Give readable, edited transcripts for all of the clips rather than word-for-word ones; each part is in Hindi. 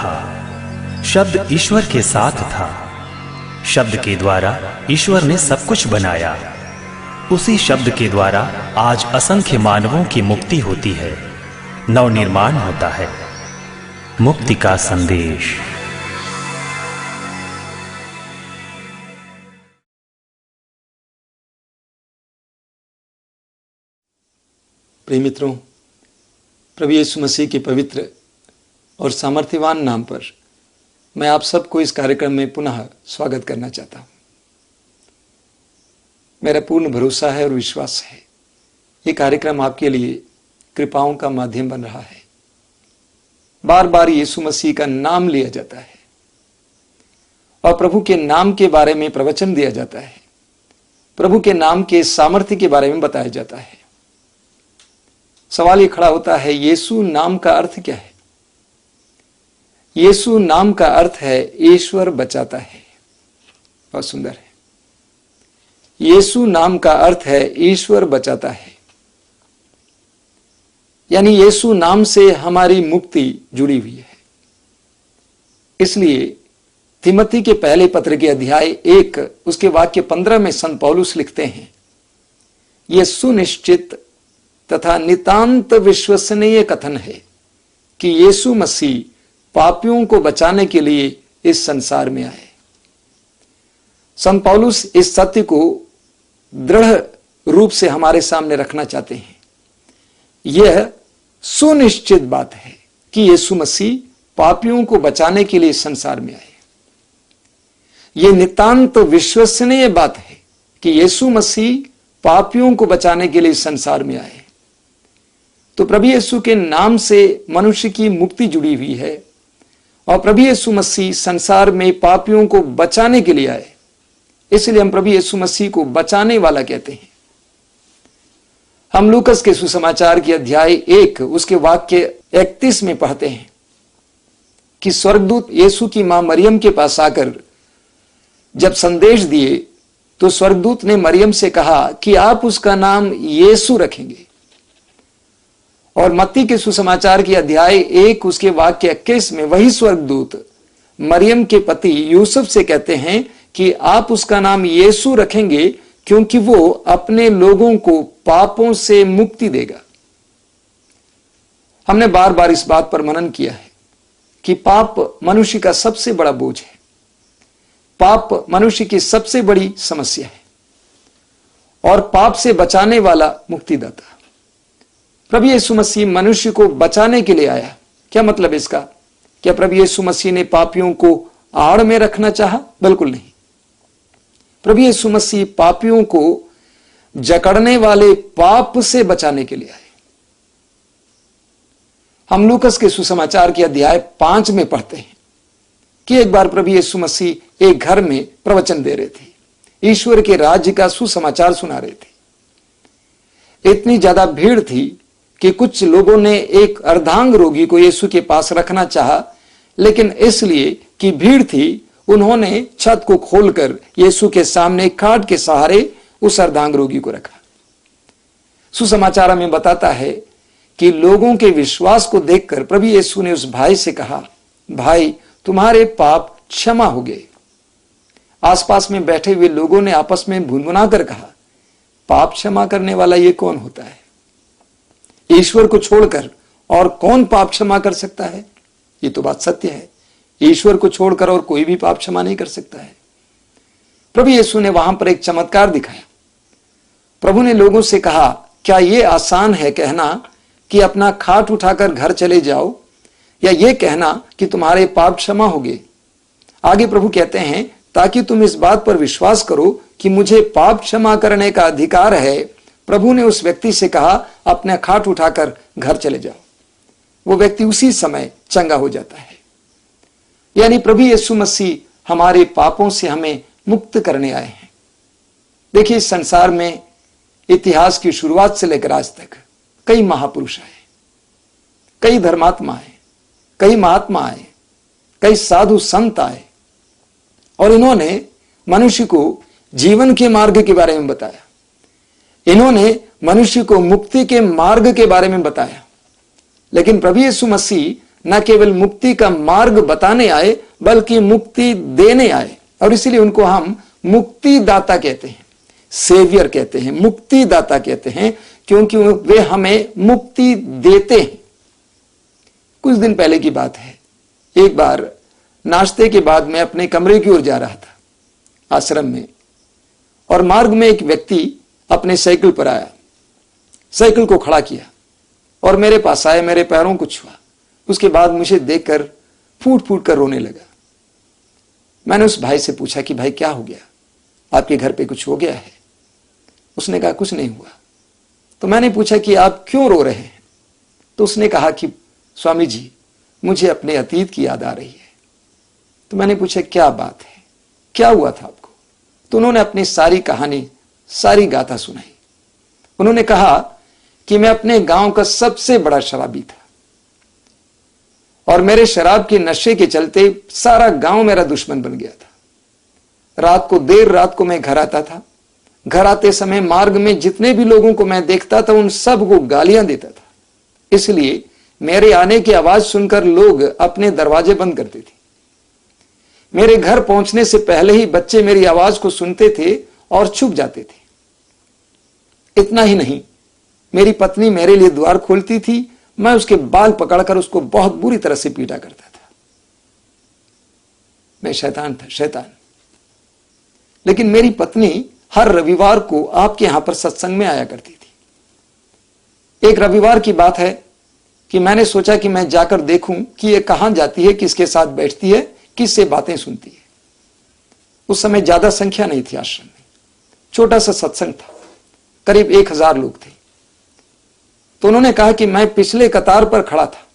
था, शब्द ईश्वर के साथ था, शब्द के द्वारा ईश्वर ने सब कुछ बनाया। उसी शब्द के द्वारा आज असंख्य मानवों की मुक्ति होती है, नवनिर्माण होता है। मुक्ति का संदेश। प्रिय मित्रों, प्रभु यीशु मसीह के पवित्र और सामर्थ्यवान नाम पर मैं आप सबको इस कार्यक्रम में पुनः स्वागत करना चाहता हूं। मेरा पूर्ण भरोसा है और विश्वास है ये कार्यक्रम आपके लिए कृपाओं का माध्यम बन रहा है। बार बार यीशु मसीह का नाम लिया जाता है और प्रभु के नाम के बारे में प्रवचन दिया जाता है, प्रभु के नाम के सामर्थ्य के बारे में बताया जाता है। सवाल ये खड़ा होता है, यीशु नाम का अर्थ क्या है? यीशु नाम का अर्थ है ईश्वर बचाता है। बहुत सुंदर है। यीशु नाम का अर्थ है ईश्वर बचाता है, यानी यीशु नाम से हमारी मुक्ति जुड़ी हुई है। इसलिए तिमोथी के पहले पत्र के अध्याय 1 उसके वाक्य 15 में संत पौलुस लिखते हैं, यह सुनिश्चित तथा नितांत विश्वसनीय कथन है कि यीशु मसीह पापियों को बचाने के लिए इस संसार में आए। संत पौलुस इस सत्य को दृढ़ रूप से हमारे सामने रखना चाहते हैं। यह सुनिश्चित बात है कि यीशु मसीह पापियों को बचाने के लिए इस संसार में आए। यह नितांत विश्वसनीय बात है कि यीशु मसीह पापियों को बचाने के लिए इस संसार में आए। तो प्रभु यीशु के नाम से मनुष्य की मुक्ति जुड़ी हुई है और प्रभु यीशु मसीह संसार में पापियों को बचाने के लिए आए। इसलिए हम प्रभु यीशु मसीह को बचाने वाला कहते हैं। हम लूकस के सुसमाचार के अध्याय 1 उसके वाक्य 31 में पढ़ते हैं कि स्वर्गदूत यीशु की मां मरियम के पास आकर जब संदेश दिए तो स्वर्गदूत ने मरियम से कहा कि आप उसका नाम यीशु रखेंगे। और मत्ती के सुसमाचार के अध्याय 1 उसके वाक्य 21 में वही स्वर्गदूत मरियम के पति यूसुफ से कहते हैं कि आप उसका नाम यीशु रखेंगे क्योंकि वो अपने लोगों को पापों से मुक्ति देगा। हमने बार बार इस बात पर मनन किया है कि पाप मनुष्य का सबसे बड़ा बोझ है, पाप मनुष्य की सबसे बड़ी समस्या है और पाप से बचाने वाला मुक्तिदाता प्रभु यीशु मसीह मनुष्य को बचाने के लिए आया। क्या मतलब इसका? क्या प्रभु यीशु मसीह ने पापियों को आड़ में रखना चाहा? बिल्कुल नहीं। प्रभु यीशु मसीह पापियों को जकड़ने वाले पाप से बचाने के लिए आए। हम लूकस के सुसमाचार के अध्याय 5 में पढ़ते हैं कि एक बार प्रभु यीशु मसीह एक घर में प्रवचन दे रहे थे, ईश्वर के राज्य का सुसमाचार सुना रहे थे। इतनी ज्यादा भीड़ थी कि कुछ लोगों ने एक अर्धांग रोगी को यीशु के पास रखना चाहा, लेकिन इसलिए कि भीड़ थी उन्होंने छत को खोलकर यीशु के सामने खाट के सहारे उस अर्धांग रोगी को रखा। सुसमाचार में बताता है कि लोगों के विश्वास को देखकर प्रभु यीशु ने उस भाई से कहा, भाई तुम्हारे पाप क्षमा हो गए। आसपास में बैठे हुए लोगों ने आपस में भुनभुनाकर कहा, पाप क्षमा करने वाला ये कौन होता है? ईश्वर को छोड़कर और कौन पाप क्षमा कर सकता है? ये तो बात सत्य है, ईश्वर को छोड़कर और कोई भी पाप क्षमा नहीं कर सकता है। प्रभु यीशु ने वहां पर एक चमत्कार दिखाया। प्रभु ने लोगों से कहा, क्या यह आसान है कहना कि अपना खाट उठाकर घर चले जाओ, या यह कहना कि तुम्हारे पाप क्षमा हो गए? आगे प्रभु कहते हैं, ताकि तुम इस बात पर विश्वास करो कि मुझे पाप क्षमा करने का अधिकार है, प्रभु ने उस व्यक्ति से कहा, अपना खाट उठाकर घर चले जाओ। वो व्यक्ति उसी समय चंगा हो जाता है। यानी प्रभु यीशु मसीह हमारे पापों से हमें मुक्त करने आए हैं। देखिए, इस संसार में इतिहास की शुरुआत से लेकर आज तक कई महापुरुष आए, कई धर्मात्मा आए, कई महात्मा आए, कई साधु संत आए और इन्होंने मनुष्य को जीवन के मार्ग के बारे में बताया। इन्होंने मनुष्य को मुक्ति के मार्ग के बारे में बताया। लेकिन प्रभु यीशु मसीह न केवल मुक्ति का मार्ग बताने आए बल्कि मुक्ति देने आए। और इसीलिए उनको हम मुक्तिदाता कहते हैं, सेवियर कहते हैं, मुक्तिदाता कहते हैं, क्योंकि वे हमें मुक्ति देते हैं। कुछ दिन पहले की बात है, एक बार नाश्ते के बाद मैं अपने कमरे की ओर जा रहा था आश्रम में, और मार्ग में एक व्यक्ति अपने साइकिल पर आया, साइकिल को खड़ा किया और मेरे पास आया, मेरे पैरों को छुआ। उसके बाद मुझे देखकर फूट फूट कर रोने लगा। मैंने उस भाई से पूछा कि भाई क्या हो गया, आपके घर पे कुछ हो गया है? उसने कहा कुछ नहीं हुआ। तो मैंने पूछा कि आप क्यों रो रहे हैं? तो उसने कहा कि स्वामी जी, मुझे अपने अतीत की याद आ रही है। तो मैंने पूछा क्या बात है, क्या हुआ था आपको? तो उन्होंने अपनी सारी कहानी, सारी गाथा सुनाई। उन्होंने कहा कि मैं अपने गांव का सबसे बड़ा शराबी था और मेरे शराब के नशे के चलते सारा गांव मेरा दुश्मन बन गया था। रात को, देर रात को मैं घर आता था। घर आते समय मार्ग में जितने भी लोगों को मैं देखता था उन सब को गालियां देता था। इसलिए मेरे आने की आवाज सुनकर लोग अपने दरवाजे बंद करते थे। मेरे घर पहुंचने से पहले ही बच्चे मेरी आवाज को सुनते थे और छुप जाते थे। इतना ही नहीं, मेरी पत्नी मेरे लिए द्वार खोलती थी, मैं उसके बाल पकड़कर उसको बहुत बुरी तरह से पीटा करता था। मैं शैतान था, शैतान। लेकिन मेरी पत्नी हर रविवार को आपके यहां पर सत्संग में आया करती थी। एक रविवार की बात है कि मैंने सोचा कि मैं जाकर देखूं कि ये कहां जाती है, किसके साथ बैठती है, किससे बातें सुनती है। उस समय ज्यादा संख्या नहीं थी आश्रम में, छोटा सा सत्संग था, करीब 1000 लोग थे। तो उन्होंने कहा कि मैं पिछले कतार पर खड़ा था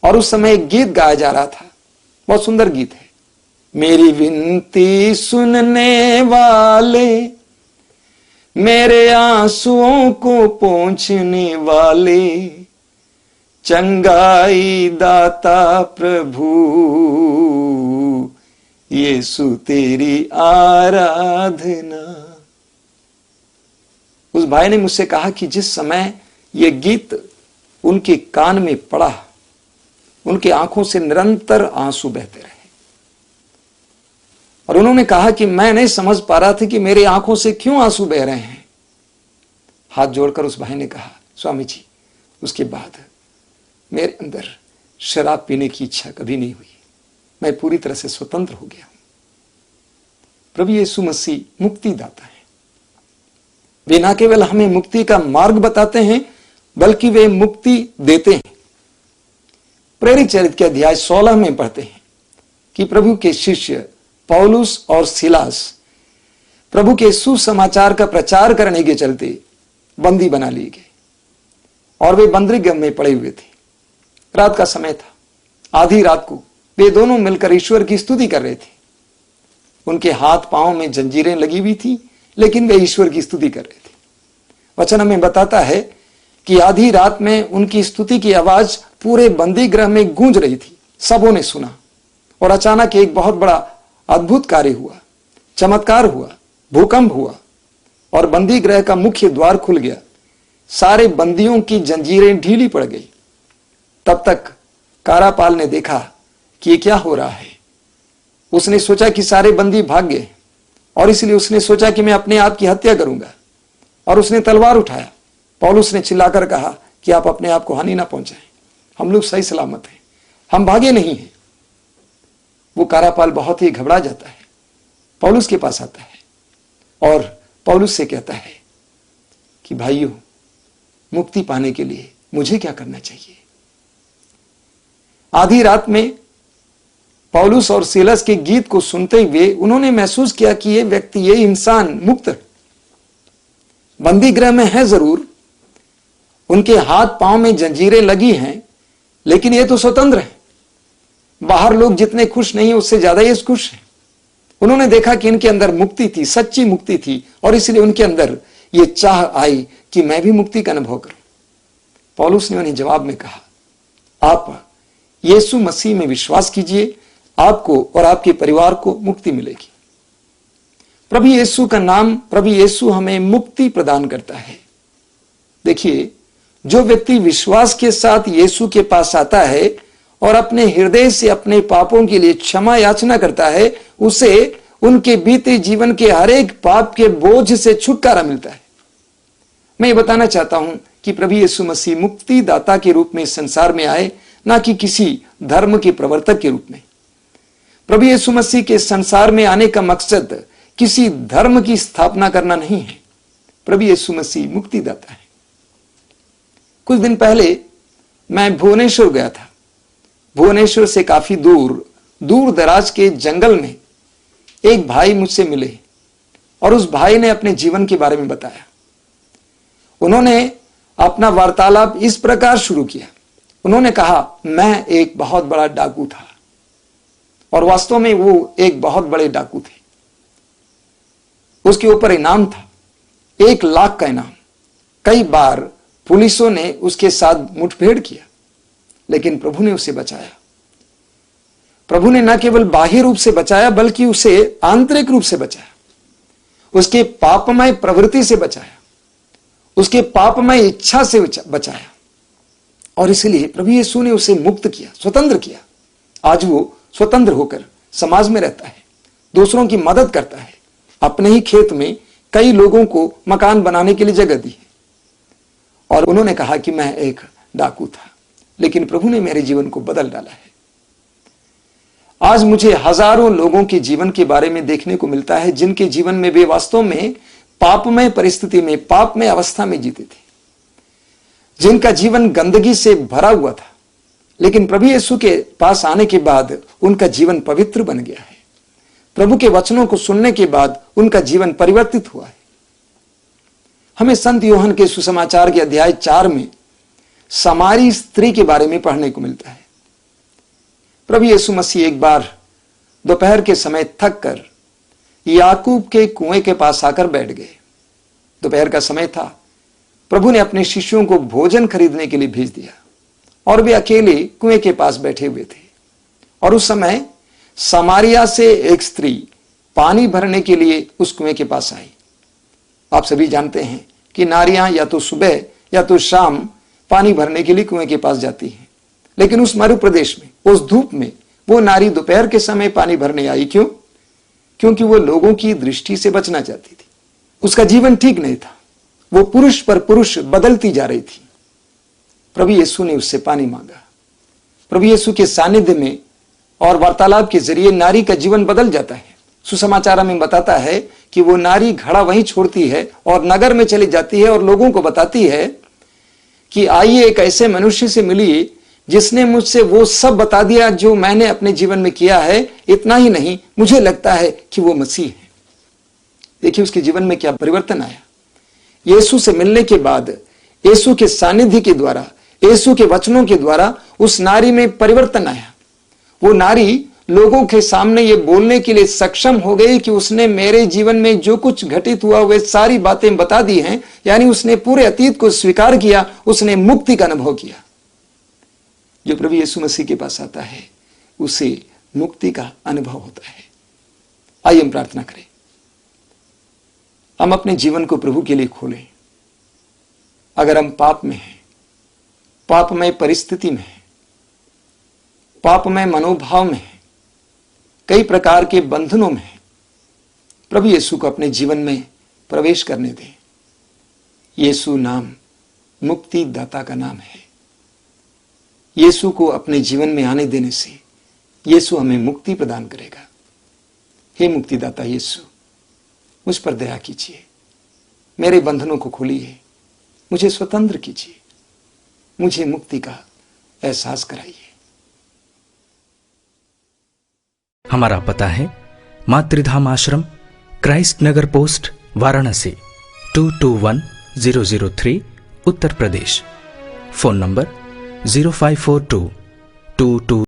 और उस समय एक गीत गाया जा रहा था, बहुत सुंदर गीत है। मेरी विनती सुनने वाले, मेरे आंसुओं को पोंछने वाले, चंगाई दाता प्रभु यीशु तेरी आराधना। उस भाई ने मुझसे कहा कि जिस समय यह गीत उनके कान में पड़ा, उनकी आंखों से निरंतर आंसू बहते रहे। और उन्होंने कहा कि मैं नहीं समझ पा रहा था कि मेरी आंखों से क्यों आंसू बह रहे हैं। हाथ जोड़कर उस भाई ने कहा, स्वामी जी, उसके बाद मेरे अंदर शराब पीने की इच्छा कभी नहीं हुई, मैं पूरी तरह से स्वतंत्र हो गया हूं। प्रभु यीशु मसीह मुक्तिदाता है। वे न केवल हमें मुक्ति का मार्ग बताते हैं बल्कि वे मुक्ति देते हैं। प्रेरित चरित्र के अध्याय 16 में पढ़ते हैं कि प्रभु के शिष्य पौलुस और सिलास प्रभु के सुसमाचार का प्रचार करने के चलते बंदी बना लिए गए और वे बंदीगृह में पड़े हुए थे। रात का समय था, आधी रात को वे दोनों मिलकर ईश्वर की स्तुति कर रहे थे। उनके हाथ पांव में जंजीरें लगी हुई थी, लेकिन वे ईश्वर की स्तुति कर रहे थे। वचन हमें बताता है कि आधी रात में उनकी स्तुति की आवाज पूरे बंदीगृह में गूंज रही थी, सबों ने सुना। और अचानक एक बहुत बड़ा अद्भुत कार्य हुआ, चमत्कार हुआ, भूकंप हुआ और बंदीगृह का मुख्य द्वार खुल गया। सारे बंदियों की जंजीरें ढीली पड़ गई। तब तक कारापाल ने देखा कि ये क्या हो रहा है। उसने सोचा कि सारे बंदी भाग गए और इसलिए उसने सोचा कि मैं अपने आप की हत्या करूंगा और उसने तलवार उठाया। पौलुस ने चिल्लाकर कहा कि आप अपने आप को हानि ना पहुंचाएं, हम लोग सही सलामत हैं, हम भागे नहीं हैं। वो कारापाल बहुत ही घबरा जाता है, पौलुस के पास आता है और पौलुस से कहता है कि भाइयों, मुक्ति पाने के लिए मुझे क्या करना चाहिए। आधी रात में पौलुस और सिलास के गीत को सुनते हुए उन्होंने महसूस किया कि ये व्यक्ति, ये इंसान मुक्त है। बंदीगृह में है जरूर, उनके हाथ पांव में जंजीरें लगी हैं, लेकिन ये तो स्वतंत्र है। बाहर लोग जितने खुश नहीं उससे ज्यादा ये खुश हैं। उन्होंने देखा कि इनके अंदर मुक्ति थी, सच्ची मुक्ति थी और इसलिए उनके अंदर ये चाह आई कि मैं भी मुक्ति का अनुभव करूं। पौलुस ने उन्हें जवाब में कहा, आप यीशु मसीह में विश्वास कीजिए, आपको और आपके परिवार को मुक्ति मिलेगी। प्रभु यीशु का नाम, प्रभु यीशु हमें मुक्ति प्रदान करता है। देखिए, जो व्यक्ति विश्वास के साथ यीशु के पास आता है और अपने हृदय से अपने पापों के लिए क्षमा याचना करता है, उसे उनके बीते जीवन के हर एक पाप के बोझ से छुटकारा मिलता है। मैं ये बताना चाहता हूं कि प्रभु यीशु मसीह मुक्तिदाता के रूप में इस संसार में आए, ना कि किसी धर्म के प्रवर्तक के रूप में। प्रभु यीशु मसीह के संसार में आने का मकसद किसी धर्म की स्थापना करना नहीं है। प्रभु यीशु मसीह मुक्तिदाता है। कुछ दिन पहले मैं भुवनेश्वर गया था। भुवनेश्वर से काफी दूर दराज के जंगल में एक भाई मुझसे मिले और उस भाई ने अपने जीवन के बारे में बताया। उन्होंने अपना वार्तालाप इस प्रकार शुरू किया। उन्होंने कहा, मैं एक बहुत बड़ा डाकू था। और वास्तव में वो एक बहुत बड़े डाकू थे। उसके ऊपर इनाम था, 1 लाख का इनाम। कई बार पुलिसों ने उसके साथ मुठभेड़ किया, लेकिन प्रभु ने उसे बचाया। प्रभु ने न केवल बाह्य रूप से बचाया, बल्कि उसे आंतरिक रूप से बचाया। उसके पापमय प्रवृत्ति से बचाया, उसके पापमय इच्छा से बचाया। और इसलिए प्रभु यीशु ने उसे मुक्त किया, स्वतंत्र किया। आज वो स्वतंत्र होकर समाज में रहता है, दूसरों की मदद करता है। अपने ही खेत में कई लोगों को मकान बनाने के लिए जगह दी है। और उन्होंने कहा कि मैं एक डाकू था, लेकिन प्रभु ने मेरे जीवन को बदल डाला है। आज मुझे हजारों लोगों के जीवन के बारे में देखने को मिलता है, जिनके जीवन में वे वास्तव में पापमय परिस्थिति में, पापमय अवस्था में जीते थे, जिनका जीवन गंदगी से भरा हुआ था। लेकिन प्रभु यीशु के पास आने के बाद उनका जीवन पवित्र बन गया है। प्रभु के वचनों को सुनने के बाद उनका जीवन परिवर्तित हुआ है। हमें संत यूहन्ना के सुसमाचार के अध्याय 4 में सामारी स्त्री के बारे में पढ़ने को मिलता है। प्रभु यीशु मसीह एक बार दोपहर के समय थक कर याकूब के कुएं के पास आकर बैठ गए। दोपहर का समय था। प्रभु ने अपने शिष्यों को भोजन खरीदने के लिए भेज दिया और वे अकेले कुएं के पास बैठे हुए थे। और उस समय समारिया से एक स्त्री पानी भरने के लिए उस कुएं के पास आई। आप सभी जानते हैं कि नारियां या तो सुबह या तो शाम पानी भरने के लिए कुएं के पास जाती हैं, लेकिन उस मरु प्रदेश में, उस धूप में, वो नारी दोपहर के समय पानी भरने आई। क्यों? क्योंकि वो लोगों की दृष्टि से बचना चाहती थी। उसका जीवन ठीक नहीं था। वो पुरुष पर पुरुष बदलती जा रही थी। प्रभु यीशु ने उससे पानी मांगा। प्रभु यीशु के सानिध्य में और वार्तालाप के जरिए नारी का जीवन बदल जाता है। सुसमाचार में बताता है कि वो नारी घड़ा वहीं छोड़ती है और नगर में चली जाती है और लोगों को बताती है कि आइए, एक ऐसे मनुष्य से मिलिए जिसने मुझसे वो सब बता दिया जो मैंने अपने जीवन में किया है। इतना ही नहीं, मुझे लगता है कि वो मसीह है। देखिए उसके जीवन में क्या परिवर्तन आया। यीशु से मिलने के बाद, यीशु के सानिध्य के द्वारा, यीशु के वचनों के द्वारा उस नारी में परिवर्तन आया। वो नारी लोगों के सामने ये बोलने के लिए सक्षम हो गई कि उसने मेरे जीवन में जो कुछ घटित हुआ वे सारी बातें बता दी हैं। यानी उसने पूरे अतीत को स्वीकार किया, उसने मुक्ति का अनुभव किया। जो प्रभु यीशु मसीह के पास आता है उसे मुक्ति का अनुभव होता है। आइए हम प्रार्थना करें। हम अपने जीवन को प्रभु के लिए खोलें। अगर हम पाप में हैं, पापमय परिस्थिति में हैं, पापमय मनोभाव में हैं, कई प्रकार के बंधनों में हैं, प्रभु यीशु को अपने जीवन में प्रवेश करने दें। यीशु नाम मुक्तिदाता का नाम है। यीशु को अपने जीवन में आने देने से यीशु हमें मुक्ति प्रदान करेगा। हे मुक्तिदाता यीशु, मुझ पर दया कीजिए, मेरे बंधनों को खोलिए, मुझे स्वतंत्र कीजिए, मुझे मुक्ति का एहसास कराइए। हमारा पता है Matridham Ashram, Christ Nagar post, Varanasi 221003, Uttar Pradesh. Phone number 054222